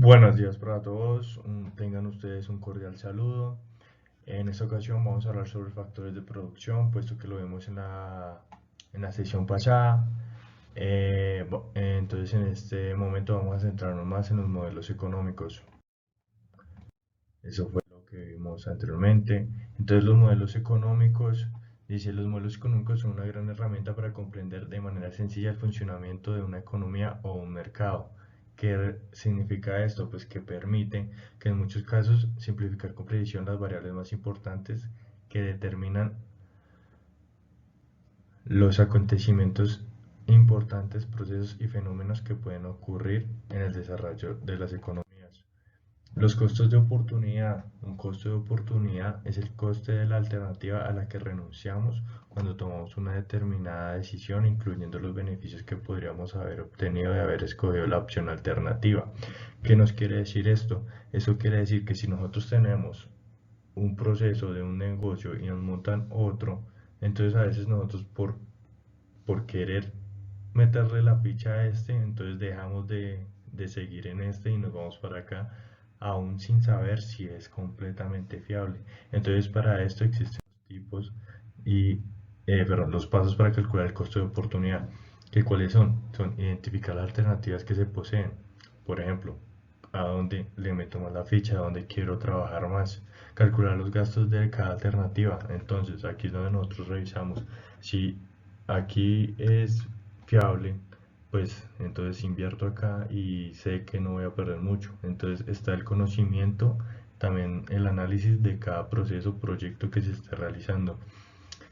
Buenos días para todos, tengan ustedes un cordial saludo. En esta ocasión vamos a hablar sobre factores de producción, puesto que lo vimos en la sesión pasada. Entonces en este momento vamos a centrarnos más en los modelos económicos. Eso fue lo que vimos anteriormente. Entonces los modelos económicos, dice, los modelos económicos son una gran herramienta para comprender de manera sencilla el funcionamiento de una economía o un mercado. ¿Qué significa esto? Pues que permite que en muchos casos simplificar con precisión las variables más importantes que determinan los acontecimientos importantes, procesos y fenómenos que pueden ocurrir en el desarrollo de las economías. Los costos de oportunidad. Un costo de oportunidad es el coste de la alternativa a la que renunciamos cuando tomamos una determinada decisión, incluyendo los beneficios que podríamos haber obtenido de haber escogido la opción alternativa. ¿Qué nos quiere decir esto? Eso quiere decir que si nosotros tenemos un proceso de un negocio y nos montan otro, entonces a veces nosotros por querer meterle la ficha a este, entonces dejamos de seguir en este y nos vamos para acá, aún sin saber si es completamente fiable. Entonces para esto existen los tipos y los pasos para calcular el costo de oportunidad. ¿Que cuáles son? Son identificar las alternativas que se poseen. Por ejemplo, a dónde le meto más la ficha, a dónde quiero trabajar más. Calcular los gastos de cada alternativa. Entonces aquí es donde nosotros revisamos si aquí es fiable, pues entonces invierto acá y sé que no voy a perder mucho. Entonces está el conocimiento, también el análisis de cada proceso, proyecto que se esté realizando.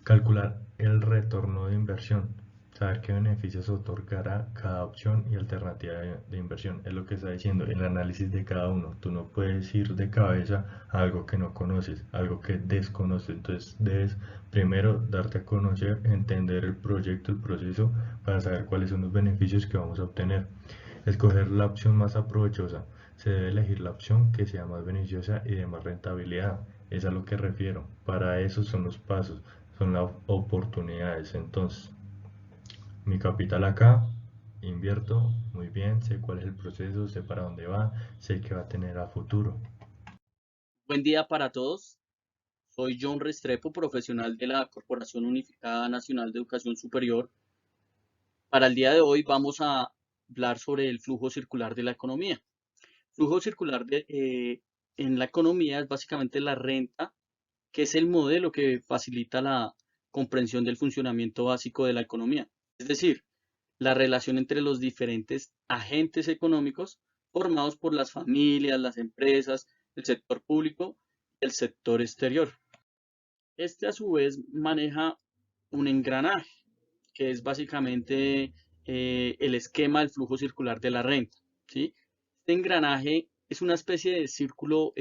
Calcular el retorno de inversión, saber qué beneficios otorgará cada opción y alternativa de inversión. Es lo que está diciendo, el análisis de cada uno. Tú no puedes ir de cabeza a algo que no conoces, algo que desconoces. Entonces debes primero darte a conocer, entender el proyecto, el proceso, para saber cuáles son los beneficios que vamos a obtener. Escoger la opción más aprovechosa. Se debe elegir la opción que sea más beneficiosa y de más rentabilidad. Es a lo que refiero. Para eso son los pasos, son las oportunidades. Entonces, mi capital acá, invierto muy bien, sé cuál es el proceso, sé para dónde va, sé qué va a tener a futuro. Buen día para todos. Soy John Restrepo, profesional de la Corporación Unificada Nacional de Educación Superior. Para el día de hoy vamos a hablar sobre el flujo circular de la economía. Flujo circular en la economía es básicamente la renta, que es el modelo que facilita la comprensión del funcionamiento básico de la economía. Es decir, la relación entre los diferentes agentes económicos formados por las familias, las empresas, el sector público y el sector exterior. Este a su vez maneja un engranaje, que es básicamente el esquema del flujo circular de la renta, ¿sí? Este engranaje es una especie de círculo,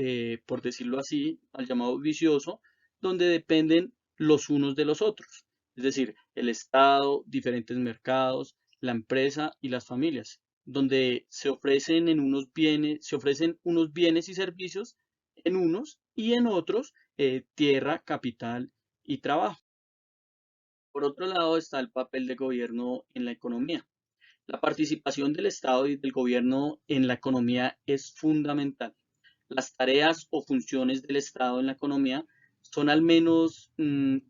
por decirlo así, al llamado vicioso, donde dependen los unos de los otros, es decir, el Estado, diferentes mercados, la empresa y las familias, donde se ofrecen unos bienes y servicios en unos y en otros tierra, capital y trabajo. Por otro lado está el papel del gobierno en la economía. La participación del Estado y del gobierno en la economía es fundamental. Las tareas o funciones del Estado en la economía son al menos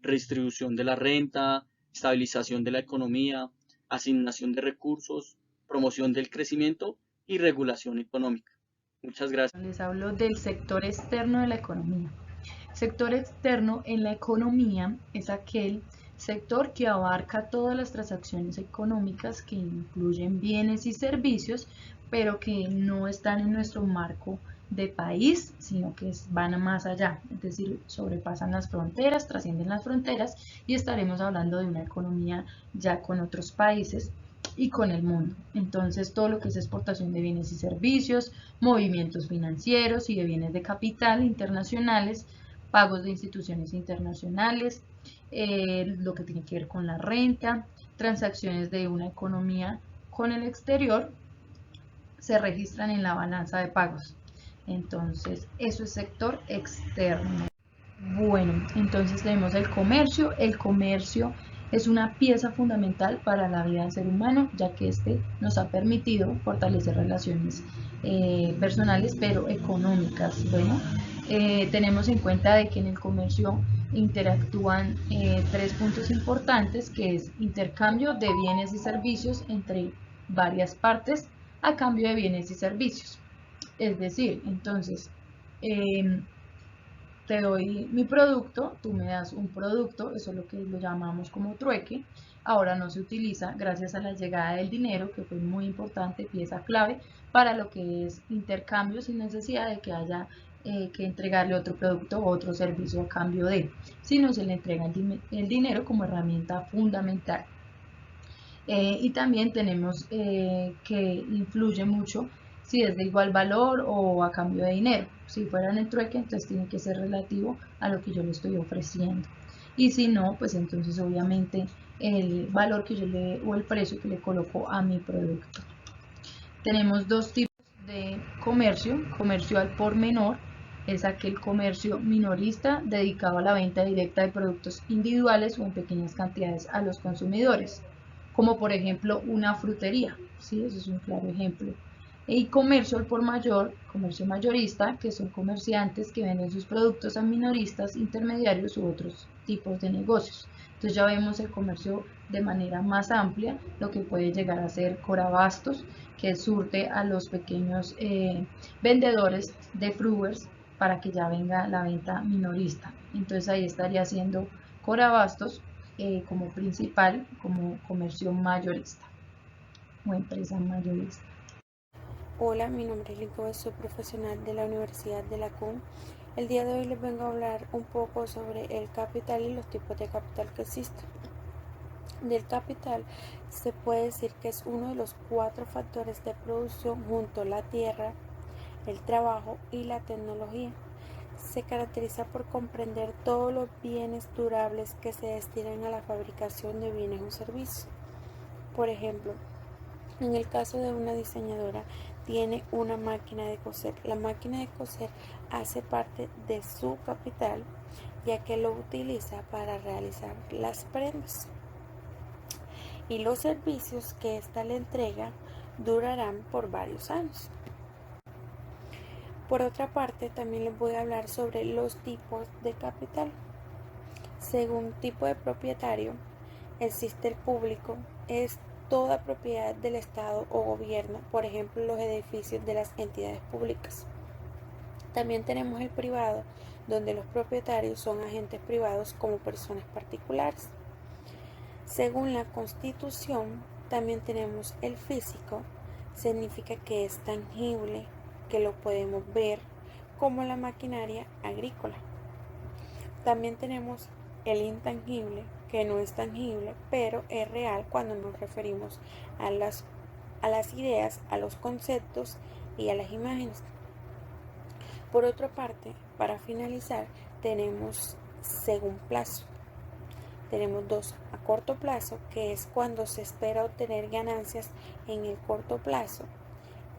redistribución de la renta, estabilización de la economía, asignación de recursos, promoción del crecimiento y regulación económica. Muchas gracias. Les hablo del sector externo de la economía. Sector externo en la economía es aquel sector que abarca todas las transacciones económicas que incluyen bienes y servicios, pero que no están en nuestro marco de país, sino que van más allá, es decir, sobrepasan las fronteras, trascienden las fronteras y estaremos hablando de una economía ya con otros países y con el mundo. Entonces, todo lo que es exportación de bienes y servicios, movimientos financieros y de bienes de capital internacionales, pagos de instituciones internacionales, lo que tiene que ver con la renta, transacciones de una economía con el exterior, se registran en la balanza de pagos. Entonces, eso es sector externo. Bueno, entonces tenemos el comercio. El comercio Es una pieza fundamental para la vida del ser humano, ya que este nos ha permitido fortalecer relaciones personales, pero económicas. Bueno, tenemos en cuenta de que en el comercio interactúan tres puntos importantes, que es intercambio de bienes y servicios entre varias partes a cambio de bienes y servicios. Es decir, entonces, te doy mi producto, tú me das un producto, eso es lo que lo llamamos como trueque. Ahora no se utiliza gracias a la llegada del dinero, que fue muy importante, pieza clave, para lo que es intercambio sin necesidad de que haya que entregarle otro producto o otro servicio a cambio de, sino se le entrega el dinero como herramienta fundamental. Y también tenemos que influye mucho si es de igual valor o a cambio de dinero. Si fuera en el trueque, entonces tiene que ser relativo a lo que yo le estoy ofreciendo. Y si no, pues entonces obviamente el valor que yo le o el precio que le coloco a mi producto. Tenemos dos tipos de comercio. Comercio al por menor es aquel comercio minorista dedicado a la venta directa de productos individuales o en pequeñas cantidades a los consumidores, como por ejemplo una frutería, ¿sí? Eso es un claro ejemplo. Y comercio al por mayor, comercio mayorista, que son comerciantes que venden sus productos a minoristas, intermediarios u otros tipos de negocios. Entonces ya vemos el comercio de manera más amplia, lo que puede llegar a ser Corabastos, que surte a los pequeños vendedores de fruers para que ya venga la venta minorista. Entonces ahí estaría haciendo Corabastos como principal, como comercio mayorista o empresa mayorista. Hola, mi nombre es Lico, soy profesional de la Universidad de la CUN. El día de hoy les vengo a hablar un poco sobre el capital y los tipos de capital que existen. Del capital se puede decir que es uno de los 4 factores de producción junto a la tierra, el trabajo y la tecnología. Se caracteriza por comprender todos los bienes durables que se destinan a la fabricación de bienes o servicios. Por ejemplo, en el caso de una diseñadora, tiene una máquina de coser. La máquina de coser hace parte de su capital, ya que lo utiliza para realizar las prendas. Y los servicios que ésta le entrega durarán por varios años. Por otra parte, también les voy a hablar sobre los tipos de capital. Según tipo de propietario, existe el público, es toda propiedad del Estado o gobierno, por ejemplo los edificios de las entidades públicas. También tenemos el privado, donde los propietarios son agentes privados como personas particulares. Según la Constitución, también tenemos el físico, significa que es tangible, que lo podemos ver, como la maquinaria agrícola. También tenemos el intangible, que no es tangible, pero es real cuando nos referimos a las ideas, a los conceptos y a las imágenes. Por otra parte, para finalizar, tenemos según plazo. Tenemos dos: a corto plazo, que es cuando se espera obtener ganancias en el corto plazo,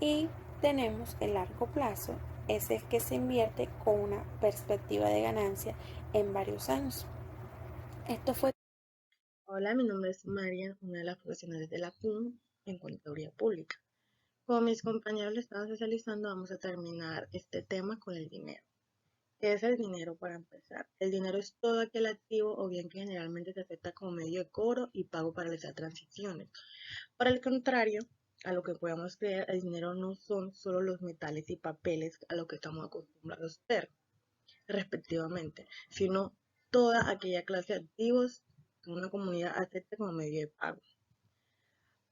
y tenemos el largo plazo, es el que se invierte con una perspectiva de ganancia en varios años. Esto fue. Hola, mi nombre es María, una de las profesionales de la CUN en Contaduría Pública. Como mis compañeros le estaban socializando, vamos a terminar este tema con el dinero. ¿Qué es el dinero para empezar? El dinero es todo aquel activo o bien que generalmente se acepta como medio de cobro y pago para realizar transiciones. Por el contrario, a lo que podamos creer, el dinero no son solo los metales y papeles a lo que estamos acostumbrados a ver, respectivamente, sino toda aquella clase de activos que una comunidad acepte como medio de pago.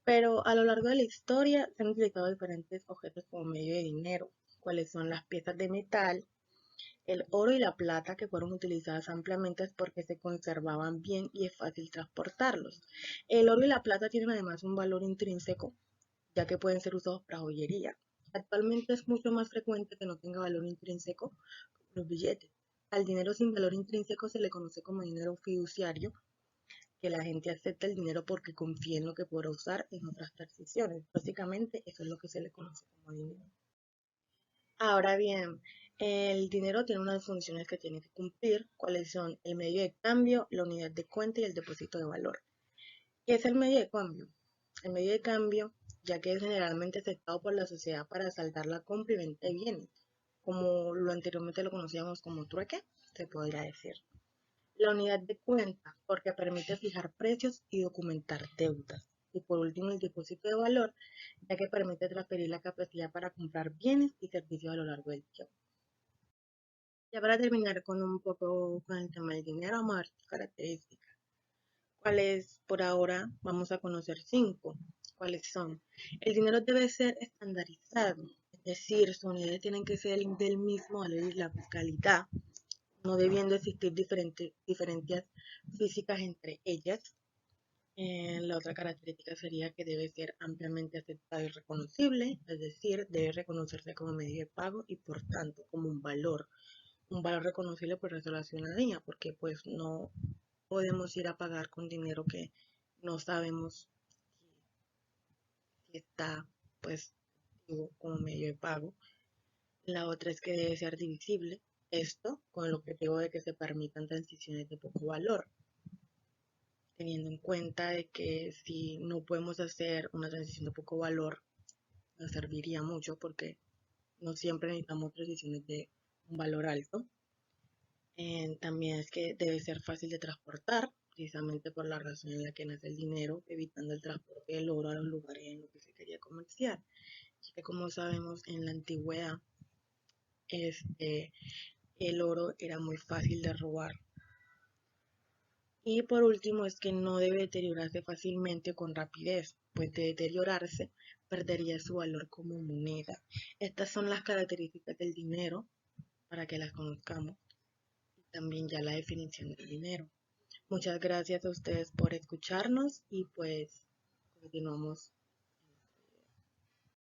Pero a lo largo de la historia se han utilizado diferentes objetos como medio de dinero, cuáles son las piezas de metal, el oro y la plata, que fueron utilizadas ampliamente porque se conservaban bien y es fácil transportarlos. El oro y la plata tienen además un valor intrínseco, ya que pueden ser usados para joyería. Actualmente es mucho más frecuente que no tenga valor intrínseco los billetes. Al dinero sin valor intrínseco se le conoce como dinero fiduciario, que la gente acepta el dinero porque confía en lo que podrá usar en otras transiciones. Básicamente eso es lo que se le conoce como dinero. Ahora bien, el dinero tiene unas funciones que tiene que cumplir, cuáles son el medio de cambio, la unidad de cuenta y el depósito de valor. ¿Qué es el medio de cambio? El medio de cambio, ya que es generalmente aceptado por la sociedad para saldar la compra y venta de bienes, como lo anteriormente lo conocíamos como trueque, se podría decir. La unidad de cuenta, porque permite fijar precios y documentar deudas. Y por último, el depósito de valor, ya que permite transferir la capacidad para comprar bienes y servicios a lo largo del tiempo. Ya para terminar con un poco con el tema del dinero, vamos a ver sus características. ¿Cuáles por ahora? Vamos a conocer 5. ¿Cuáles son? El dinero debe ser estandarizado, es decir, sus unidades tienen que ser del mismo valor y la calidad, no debiendo existir diferencias físicas entre ellas. La otra característica sería que debe ser ampliamente aceptado y reconocible, es decir, debe reconocerse como medio de pago y por tanto como un valor reconocible por el resto de la ciudadanía, porque pues no podemos ir a pagar con dinero que no sabemos si está pues como medio de pago. La otra es que debe ser divisible, esto con el objetivo de que se permitan transiciones de poco valor, teniendo en cuenta de que si no podemos hacer una transición de poco valor, nos serviría mucho porque no siempre necesitamos transiciones de un valor alto. También es que debe ser fácil de transportar, precisamente por la razón en la que nace el dinero, evitando el transporte del oro a los lugares en los que se quería comerciar. Ya que como sabemos, en la antigüedad, el oro era muy fácil de robar. Y por último es que no debe deteriorarse fácilmente o con rapidez, pues de deteriorarse perdería su valor como moneda. Estas son las características del dinero para que las conozcamos y también ya la definición del dinero. Muchas gracias a ustedes por escucharnos y pues continuamos